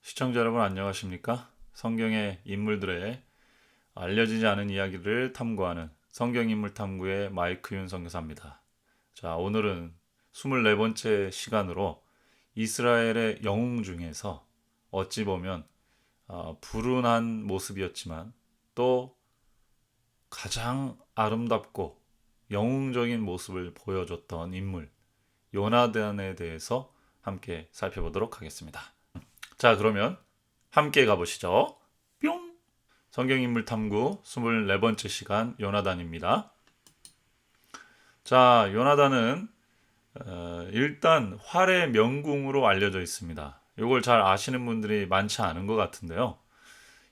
시청자 여러분 안녕하십니까? 성경의 인물들의 알려지지 않은 이야기를 탐구하는 성경인물 탐구의 마이크 윤 선교사입니다. 자, 오늘은 24번째 시간으로 이스라엘의 영웅 중에서 어찌 보면 불운한 모습이었지만 또 가장 아름답고 영웅적인 모습을 보여줬던 인물 요나단에 대해서 함께 살펴보도록 하겠습니다. 자, 그러면 함께 가보시죠. 뿅! 성경인물 탐구 24번째 시간 요나단입니다. 자, 요나단은 일단 활의 명궁으로 알려져 있습니다. 이걸 잘 아시는 분들이 많지 않은 것 같은데요.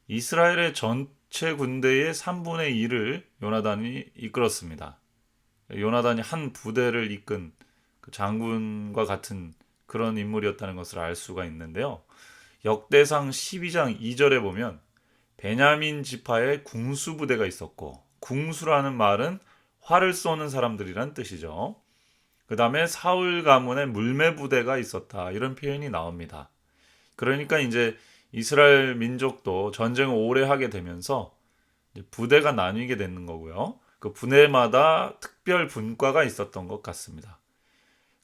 이스라엘의 전체 군대의 3분의 1을 요나단이 이끌었습니다. 요나단이 한 부대를 이끈 그 장군과 같은 그런 인물이었다는 것을 알 수가 있는데요. 역대상 12장 2절에 보면 베냐민 지파에 궁수부대가 있었고, 궁수라는 말은 활을 쏘는 사람들이란 뜻이죠. 그 다음에 사울 가문에 물매부대가 있었다, 이런 표현이 나옵니다. 그러니까 이제 이스라엘 민족도 전쟁을 오래 하게 되면서 부대가 나뉘게 되는 거고요. 그 부대마다 특별 분과가 있었던 것 같습니다.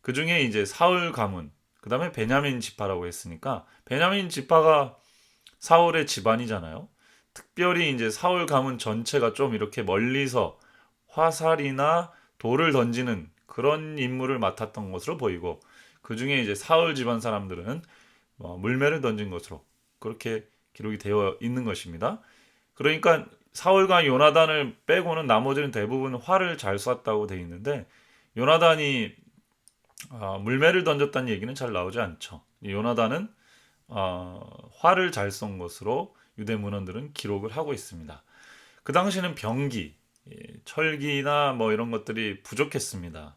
그 중에 이제 사울 가문, 그 다음에 베냐민 지파라고 했으니까 베냐민 지파가 사울의 집안이잖아요. 특별히 이제 사울 가문 전체가 좀 이렇게 멀리서 화살이나 돌을 던지는 그런 임무를 맡았던 것으로 보이고, 그 중에 이제 사울 집안 사람들은 물매를 던진 것으로 그렇게 기록이 되어 있는 것입니다. 그러니까 사울과 요나단을 빼고는 나머지는 대부분 활을 잘 쐈다고 되어 있는데, 요나단이 물매를 던졌다는 얘기는 잘 나오지 않죠. 요나단은 활을 잘 쏜 것으로 유대 문헌들은 기록을 하고 있습니다. 그 당시는 병기, 철기나 뭐 이런 것들이 부족했습니다.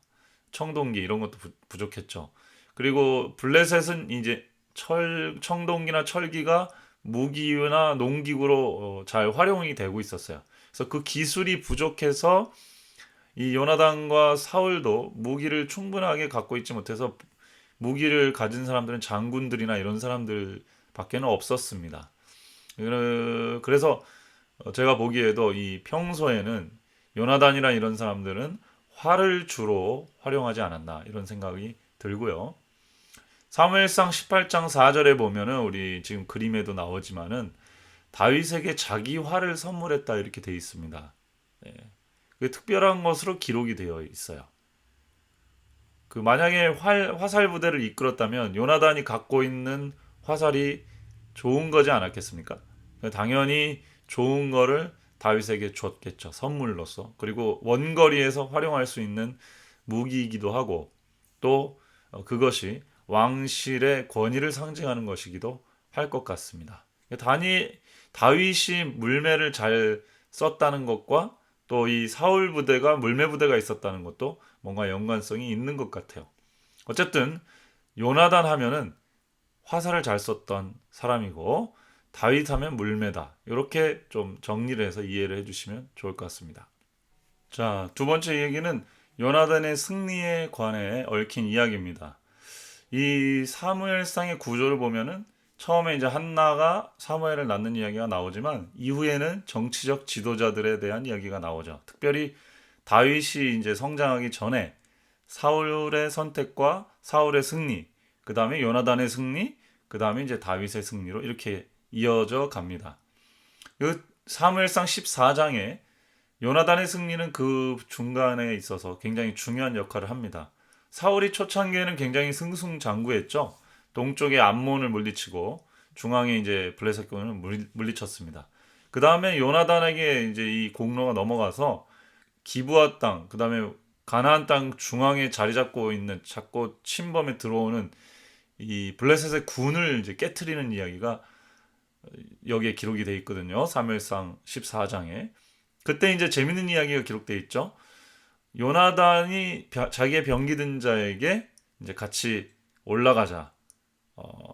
청동기 이런 것도 부족했죠. 그리고 블레셋은 이제 청동기나 철기가 무기나 농기구로 잘 활용이 되고 있었어요. 그래서 그 기술이 부족해서 이 요나단과 사울도 무기를 충분하게 갖고 있지 못해서 무기를 가진 사람들은 장군들이나 이런 사람들밖에는 없었습니다. 그래서 제가 보기에도 이 평소에는 요나단이나 이런 사람들은 활을 주로 활용하지 않았나 이런 생각이 들고요. 사무엘상 18장 4절에 보면은 우리 지금 그림에도 나오지만은 다윗에게 자기 활을 선물했다 이렇게 되어 있습니다. 네. 그게 특별한 것으로 기록이 되어 있어요. 그 만약에 화살 부대를 이끌었다면 요나단이 갖고 있는 화살이 좋은 거지 않았겠습니까? 당연히 좋은 거를 다윗에게 줬겠죠. 선물로서. 그리고 원거리에서 활용할 수 있는 무기이기도 하고, 또 그것이 왕실의 권위를 상징하는 것이기도 할 것 같습니다. 다윗이 물매를 잘 썼다는 것과 또 이 사울 부대가 물매 부대가 있었다는 것도 뭔가 연관성이 있는 것 같아요. 어쨌든 요나단 하면은 화살을 잘 썼던 사람이고, 다윗 하면 물매다. 이렇게 좀 정리를 해서 이해를 해주시면 좋을 것 같습니다. 자, 두 번째 얘기는 요나단의 승리에 관해 얽힌 이야기입니다. 이 사무엘상의 구조를 보면은 처음에 이제 한나가 사무엘을 낳는 이야기가 나오지만 이후에는 정치적 지도자들에 대한 이야기가 나오죠. 특별히 다윗이 이제 성장하기 전에 사울의 선택과 사울의 승리, 그 다음에 요나단의 승리, 그 다음에 이제 다윗의 승리로 이렇게 이어져 갑니다. 그 사무엘상 14장에 요나단의 승리는 그 중간에 있어서 굉장히 중요한 역할을 합니다. 사울이 초창기에는 굉장히 승승장구했죠. 동쪽에 암몬을 물리치고 중앙에 이제 블레셋군을 물리쳤습니다. 그 다음에 요나단에게 이제 이 공로가 넘어가서 기브아 땅, 그 다음에 가나안 땅 중앙에 자리 잡고 있는 자꾸 침범에 들어오는 이 블레셋의 군을 이제 깨트리는 이야기가 여기에 기록이 돼 있거든요. 사무엘상 14장에. 그때 이제 재밌는 이야기가 기록돼 있죠. 요나단이 자기의 병기든 자에게 이제 같이 올라가자.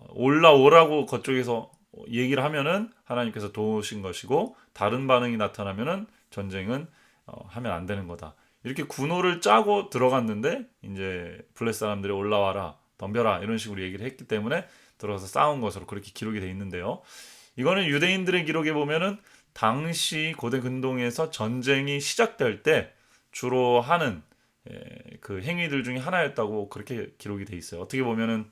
올라오라고 그쪽에서 얘기를 하면은 하나님께서 도우신 것이고, 다른 반응이 나타나면은 전쟁은 하면 안 되는 거다. 이렇게 군호를 짜고 들어갔는데 이제 블레셋 사람들이 올라와라. 덤벼라 이런 식으로 얘기를 했기 때문에 들어가서 싸운 것으로 그렇게 기록이 돼 있는데요. 이거는 유대인들의 기록에 보면은 당시 고대 근동에서 전쟁이 시작될 때 주로 하는 그 행위들 중에 하나였다고 그렇게 기록이 돼 있어요. 어떻게 보면은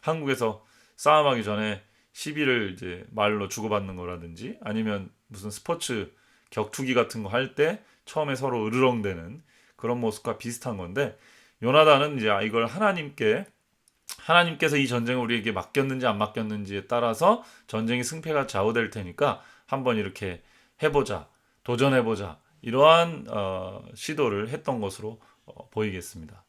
한국에서 싸움하기 전에 시비를 이제 말로 주고받는 거라든지 아니면 무슨 스포츠 격투기 같은 거 할 때 처음에 서로 으르렁대는 그런 모습과 비슷한 건데 요나단은 이제 이걸 하나님께서 이 전쟁을 우리에게 맡겼는지 안 맡겼는지에 따라서 전쟁의 승패가 좌우될 테니까 한번 이렇게 해보자, 도전해보자 이러한 시도를 했던 것으로 보이겠습니다.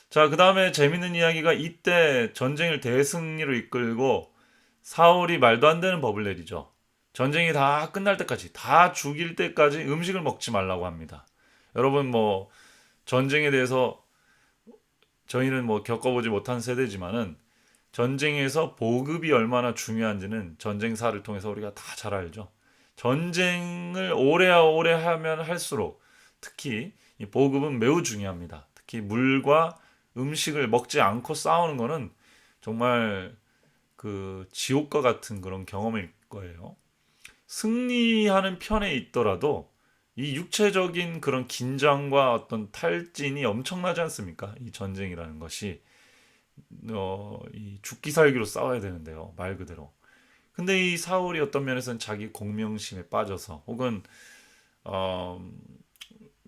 자, 그 다음에 재밌는 이야기가 이때 전쟁을 대승리로 이끌고 사울이 말도 안 되는 법을 내리죠. 전쟁이 다 끝날 때까지, 다 죽일 때까지 음식을 먹지 말라고 합니다. 여러분 뭐 전쟁에 대해서 저희는 뭐 겪어보지 못한 세대지만은 전쟁에서 보급이 얼마나 중요한지는 전쟁사를 통해서 우리가 다 잘 알죠. 전쟁을 오래 하면 할수록 특히 이 보급은 매우 중요합니다. 특히 물과 음식을 먹지 않고 싸우는 거는 정말 그 지옥과 같은 그런 경험일 거예요. 승리하는 편에 있더라도 이 육체적인 그런 긴장과 어떤 탈진이 엄청나지 않습니까? 이 전쟁이라는 것이 이 죽기 살기로 싸워야 되는데요, 말 그대로. 근데 이 사울이 어떤 면에서는 자기 공명심에 빠져서 혹은 어,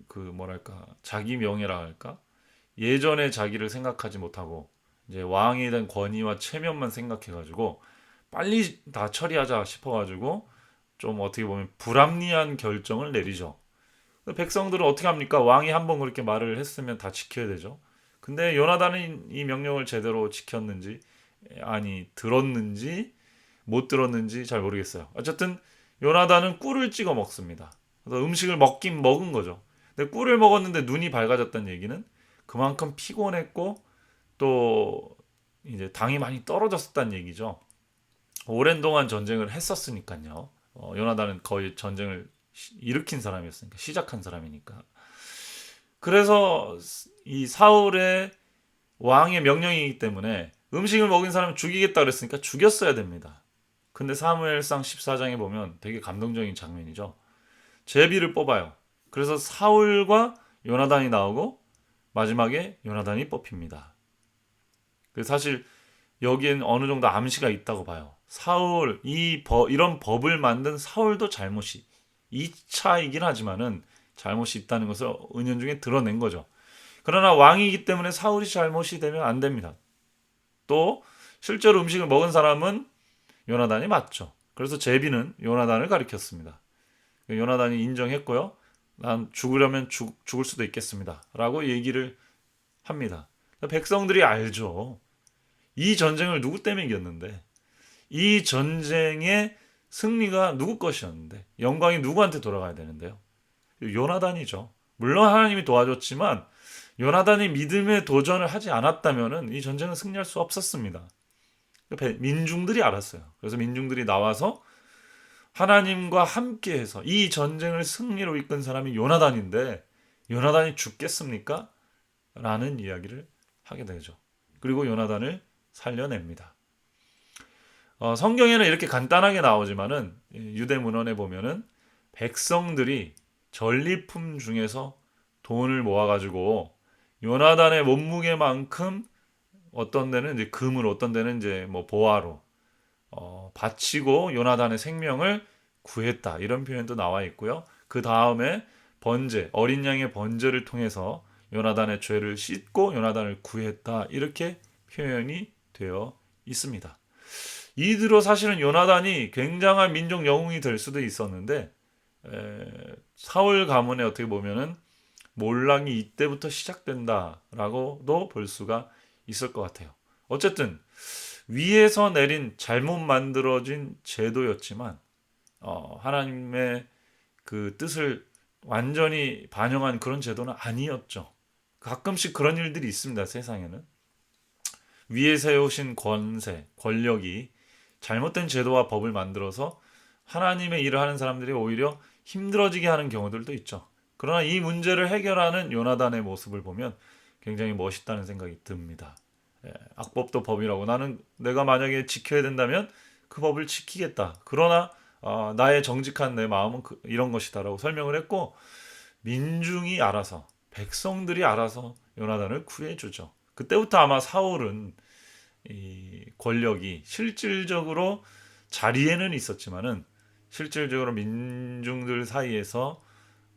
그 뭐랄까 자기 명예라 할까 예전에 자기를 생각하지 못하고 이제 왕에 대한 권위와 체면만 생각해가지고 빨리 다 처리하자 싶어가지고 좀 어떻게 보면 불합리한 결정을 내리죠. 백성들은 어떻게 합니까? 왕이 한번 그렇게 말을 했으면 다 지켜야 되죠. 근데 요나단은 이 명령을 제대로 지켰는지 아니 들었는지 못 들었는지 잘 모르겠어요. 어쨌든 요나단은 꿀을 찍어 먹습니다. 그래서 음식을 먹긴 먹은 거죠. 근데 꿀을 먹었는데 눈이 밝아졌다는 얘기는 그만큼 피곤했고 또 이제 당이 많이 떨어졌었다는 얘기죠. 오랜 동안 전쟁을 했었으니까요. 요나단은 거의 전쟁을 일으킨 사람이었으니까 시작한 사람이니까. 그래서 이 사울의 왕의 명령이기 때문에 음식을 먹인 사람을 죽이겠다 그랬으니까 죽였어야 됩니다. 근데 사무엘상 14장에 보면 되게 감동적인 장면이죠. 제비를 뽑아요. 그래서 사울과 요나단이 나오고 마지막에 요나단이 뽑힙니다. 사실 여기엔 어느 정도 암시가 있다고 봐요. 사울 이런 법을 만든 사울도 잘못이 2차이긴 하지만은 잘못이 있다는 것을 은연중에 드러낸 거죠. 그러나 왕이기 때문에 사울이 잘못이 되면 안 됩니다. 또 실제로 음식을 먹은 사람은 요나단이 맞죠. 그래서 제비는 요나단을 가리켰습니다. 요나단이 인정했고요. 난 죽으려면 죽을 수도 있겠습니다. 라고 얘기를 합니다. 백성들이 알죠. 이 전쟁을 누구 때문에 이겼는데 이 전쟁의 승리가 누구 것이었는데 영광이 누구한테 돌아가야 되는데요. 요나단이죠. 물론 하나님이 도와줬지만 요나단이 믿음의 도전을 하지 않았다면 이 전쟁은 승리할 수 없었습니다. 민중들이 알았어요. 그래서 민중들이 나와서 하나님과 함께해서 이 전쟁을 승리로 이끈 사람이 요나단인데 요나단이 죽겠습니까? 라는 이야기를 하게 되죠. 그리고 요나단을 살려냅니다. 성경에는 이렇게 간단하게 나오지만은 유대 문헌에 보면은 백성들이 전리품 중에서 돈을 모아가지고 요나단의 몸무게만큼 어떤 데는 이제 금을 어떤 데는 이제 뭐 보화로 바치고 요나단의 생명을 구했다 이런 표현도 나와 있고요. 그 다음에 번제 어린 양의 번제를 통해서 요나단의 죄를 씻고 요나단을 구했다 이렇게 표현이 되어 있습니다. 이대로 사실은 요나단이 굉장한 민족 영웅이 될 수도 있었는데 사울 가문에 어떻게 보면은 몰락이 이때부터 시작된다라고도 볼 수가 있을 것 같아요. 어쨌든 위에서 내린 잘못 만들어진 제도였지만 하나님의 그 뜻을 완전히 반영한 그런 제도는 아니었죠. 가끔씩 그런 일들이 있습니다. 세상에는 위에 세우신 권세, 권력이 잘못된 제도와 법을 만들어서 하나님의 일을 하는 사람들이 오히려 힘들어지게 하는 경우들도 있죠. 그러나 이 문제를 해결하는 요나단의 모습을 보면 굉장히 멋있다는 생각이 듭니다. 악법도 법이라고 나는 내가 만약에 지켜야 된다면 그 법을 지키겠다. 그러나 나의 정직한 내 마음은 이런 것이다라고 설명을 했고 민중이 알아서 백성들이 알아서 요나단을 구해주죠. 그때부터 아마 사울은 이 권력이 실질적으로 자리에는 있었지만은 실질적으로 민중들 사이에서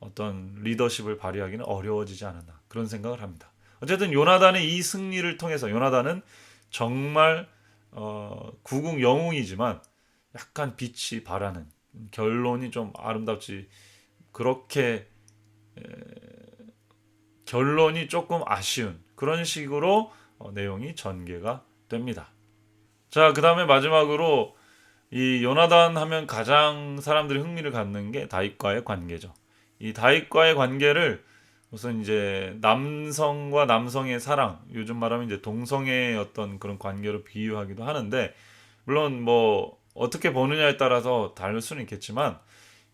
어떤 리더십을 발휘하기는 어려워지지 않았나 그런 생각을 합니다. 어쨌든 요나단의 이 승리를 통해서 요나단은 정말 구국 영웅이지만 약간 빛이 발하는 결론이 좀 아름답지 그렇게 결론이 조금 아쉬운 그런 식으로 내용이 전개가 됩니다. 자, 그 다음에 마지막으로 이 요나단 하면 가장 사람들이 흥미를 갖는 게 다윗과의 관계죠. 이 다윗과의 관계를 우선 이제 남성과 남성의 사랑, 요즘 말하면 이제 동성애의 어떤 그런 관계로 비유하기도 하는데, 물론 뭐 어떻게 보느냐에 따라서 다를 수는 있겠지만,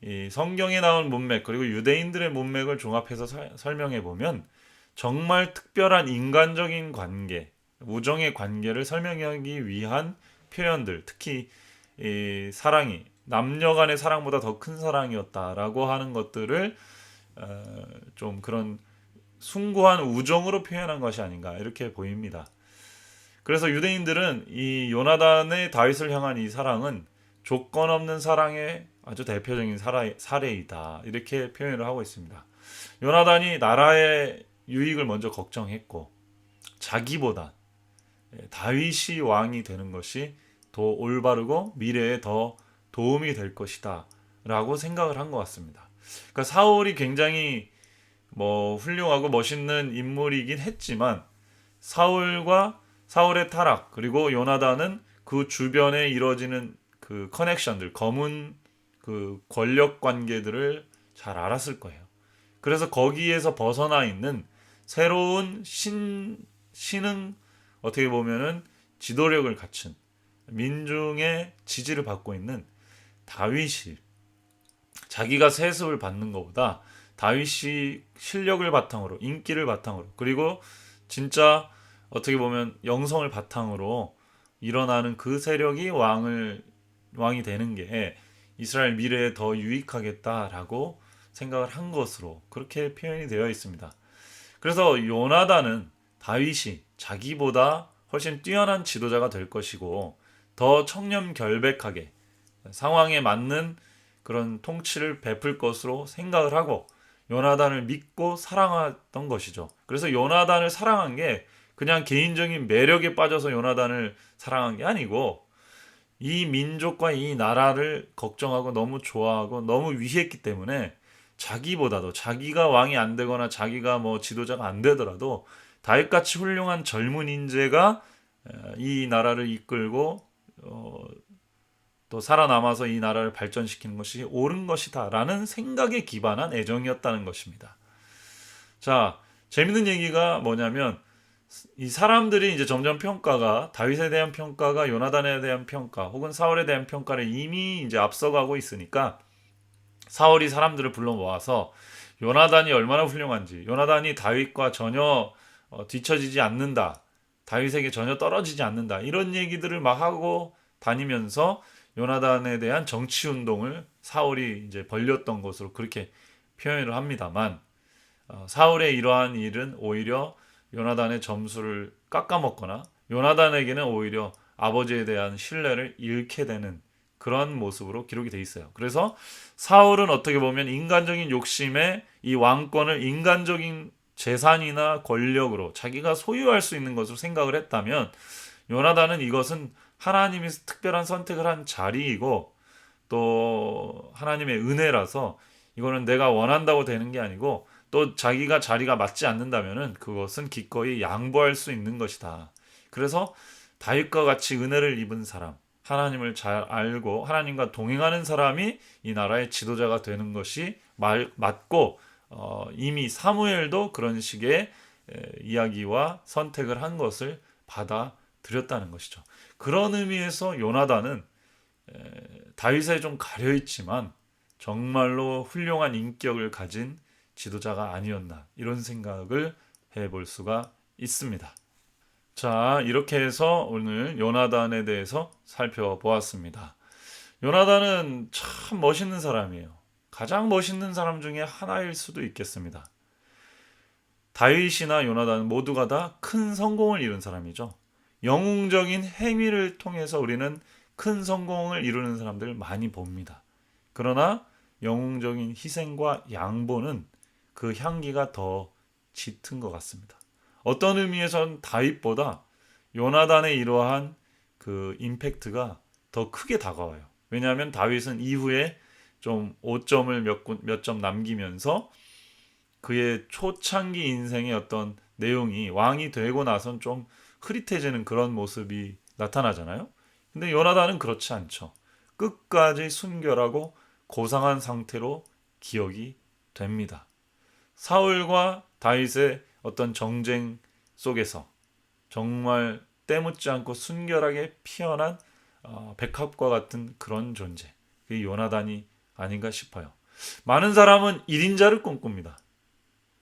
이 성경에 나온 문맥 그리고 유대인들의 문맥을 종합해서 설명해 보면 정말 특별한 인간적인 관계, 우정의 관계를 설명하기 위한 표현들, 특히 이 사랑이 남녀 간의 사랑보다 더 큰 사랑이었다라고 하는 것들을 좀 그런 숭고한 우정으로 표현한 것이 아닌가 이렇게 보입니다. 그래서 유대인들은 이 요나단의 다윗을 향한 이 사랑은 조건 없는 사랑의 아주 대표적인 사례이다 이렇게 표현을 하고 있습니다. 요나단이 나라의 유익을 먼저 걱정했고 자기보다 다윗이 왕이 되는 것이 더 올바르고 미래에 더 도움이 될 것이다 라고 생각을 한 것 같습니다. 그러니까 사울이 굉장히 뭐 훌륭하고 멋있는 인물이긴 했지만 사울의 타락 그리고 요나단은 그 주변에 이루어지는 그 커넥션들 검은 그 권력 관계들을 잘 알았을 거예요. 그래서 거기에서 벗어나 있는 새로운 신흥 어떻게 보면은 지도력을 갖춘 민중의 지지를 받고 있는 다윗이 자기가 세습을 받는 것보다 다윗이 실력을 바탕으로 인기를 바탕으로 그리고 진짜 어떻게 보면 영성을 바탕으로 일어나는 그 세력이 왕이 되는 게 이스라엘 미래에 더 유익하겠다라고 생각을 한 것으로 그렇게 표현이 되어 있습니다. 그래서 요나단은 다윗이 자기보다 훨씬 뛰어난 지도자가 될 것이고 더 청렴결백하게 상황에 맞는 그런 통치를 베풀 것으로 생각을 하고 요나단을 믿고 사랑했던 것이죠. 그래서 요나단을 사랑한 게 그냥 개인적인 매력에 빠져서 요나단을 사랑한 게 아니고 이 민족과 이 나라를 걱정하고 너무 좋아하고 너무 위했기 때문에 자기보다도 자기가 왕이 안 되거나 자기가 뭐 지도자가 안 되더라도 다윗같이 훌륭한 젊은 인재가 이 나라를 이끌고 또 살아남아서 이 나라를 발전시키는 것이 옳은 것이다라는 생각에 기반한 애정이었다는 것입니다. 자, 재밌는 얘기가 뭐냐면 이 사람들이 이제 점점 평가가 다윗에 대한 평가가 요나단에 대한 평가 혹은 사울에 대한 평가를 이미 이제 앞서가고 있으니까 사울이 사람들을 불러 모아서 요나단이 얼마나 훌륭한지 요나단이 다윗과 전혀 뒤처지지 않는다. 다윗에게 전혀 떨어지지 않는다. 이런 얘기들을 막 하고 다니면서 요나단에 대한 정치 운동을 사울이 이제 벌였던 것으로 그렇게 표현을 합니다만 사울의 이러한 일은 오히려 요나단의 점수를 깎아먹거나 요나단에게는 오히려 아버지에 대한 신뢰를 잃게 되는 그런 모습으로 기록이 돼 있어요. 그래서 사울은 어떻게 보면 인간적인 욕심에 이 왕권을 인간적인 재산이나 권력으로 자기가 소유할 수 있는 것으로 생각을 했다면 요나단은 이것은 하나님이 특별한 선택을 한 자리이고 또 하나님의 은혜라서 이거는 내가 원한다고 되는 게 아니고 또 자기가 자리가 맞지 않는다면은 그것은 기꺼이 양보할 수 있는 것이다. 그래서 다윗과 같이 은혜를 입은 사람, 하나님을 잘 알고 하나님과 동행하는 사람이 이 나라의 지도자가 되는 것이 맞고 이미 사무엘도 그런 식의 이야기와 선택을 한 것을 받아들였다는 것이죠. 그런 의미에서 요나단은 다윗에 좀 가려있지만 정말로 훌륭한 인격을 가진 지도자가 아니었나 이런 생각을 해볼 수가 있습니다. 자, 이렇게 해서 오늘 요나단에 대해서 살펴보았습니다. 요나단은 참 멋있는 사람이에요. 가장 멋있는 사람 중에 하나일 수도 있겠습니다. 다윗이나 요나단 모두가 다 큰 성공을 이룬 사람이죠. 영웅적인 행위를 통해서 우리는 큰 성공을 이루는 사람들을 많이 봅니다. 그러나 영웅적인 희생과 양보는 그 향기가 더 짙은 것 같습니다. 어떤 의미에선 다윗보다 요나단의 이러한 그 임팩트가 더 크게 다가와요. 왜냐하면 다윗은 이후에 좀 오점을 몇 점 남기면서 그의 초창기 인생의 어떤 내용이 왕이 되고 나선 좀 흐릿해지는 그런 모습이 나타나잖아요. 근데 요나단은 그렇지 않죠. 끝까지 순결하고 고상한 상태로 기억이 됩니다. 사울과 다윗의 어떤 정쟁 속에서 정말 때묻지 않고 순결하게 피어난 백합과 같은 그런 존재. 그게 요나단이 아닌가 싶어요. 많은 사람은 1인자를 꿈꿉니다.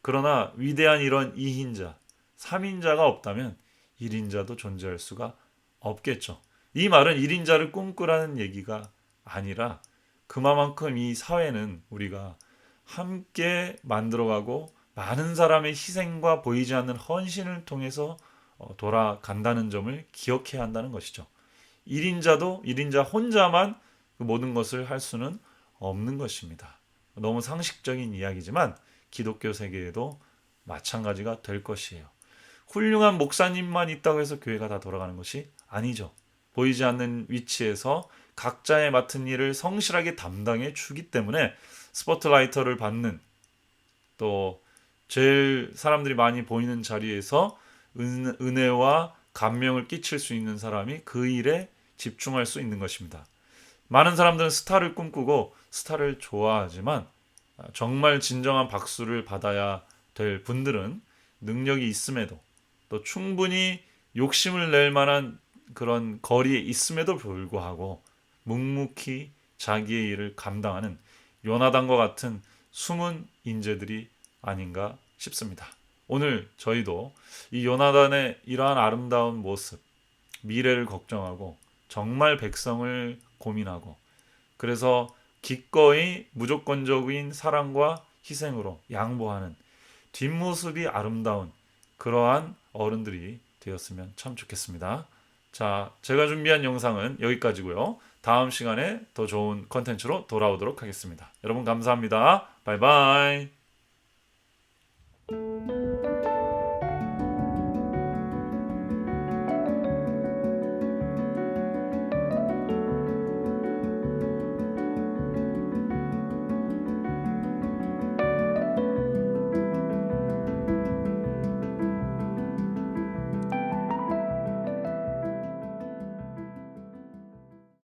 그러나 위대한 이런 2인자, 3인자가 없다면 1인자도 존재할 수가 없겠죠. 이 말은 1인자를 꿈꾸라는 얘기가 아니라 그만큼 이 사회는 우리가 함께 만들어가고 많은 사람의 희생과 보이지 않는 헌신을 통해서 돌아간다는 점을 기억해야 한다는 것이죠. 1인자도 1인자 혼자만 그 모든 것을 할 수는 없는 것입니다. 너무 상식적인 이야기지만 기독교 세계에도 마찬가지가 될 것이에요. 훌륭한 목사님만 있다고 해서 교회가 다 돌아가는 것이 아니죠. 보이지 않는 위치에서 각자의 맡은 일을 성실하게 담당해 주기 때문에 스포트라이터를 받는, 또 제일 사람들이 많이 보이는 자리에서 은혜와 감명을 끼칠 수 있는 사람이 그 일에 집중할 수 있는 것입니다. 많은 사람들은 스타를 꿈꾸고 스타를 좋아하지만 정말 진정한 박수를 받아야 될 분들은 능력이 있음에도 또 충분히 욕심을 낼 만한 그런 거리에 있음에도 불구하고 묵묵히 자기의 일을 감당하는 요나단과 같은 숨은 인재들이 아닌가 싶습니다. 오늘 저희도 이 요나단의 이러한 아름다운 모습, 미래를 걱정하고 정말 백성을 고민하고, 그래서 기꺼이 무조건적인 사랑과 희생으로 양보하는 뒷모습이 아름다운 그러한 어른들이 되었으면 참 좋겠습니다. 자, 제가 준비한 영상은 여기까지고요. 다음 시간에 더 좋은 컨텐츠로 돌아오도록 하겠습니다. 여러분 감사합니다. 바이바이.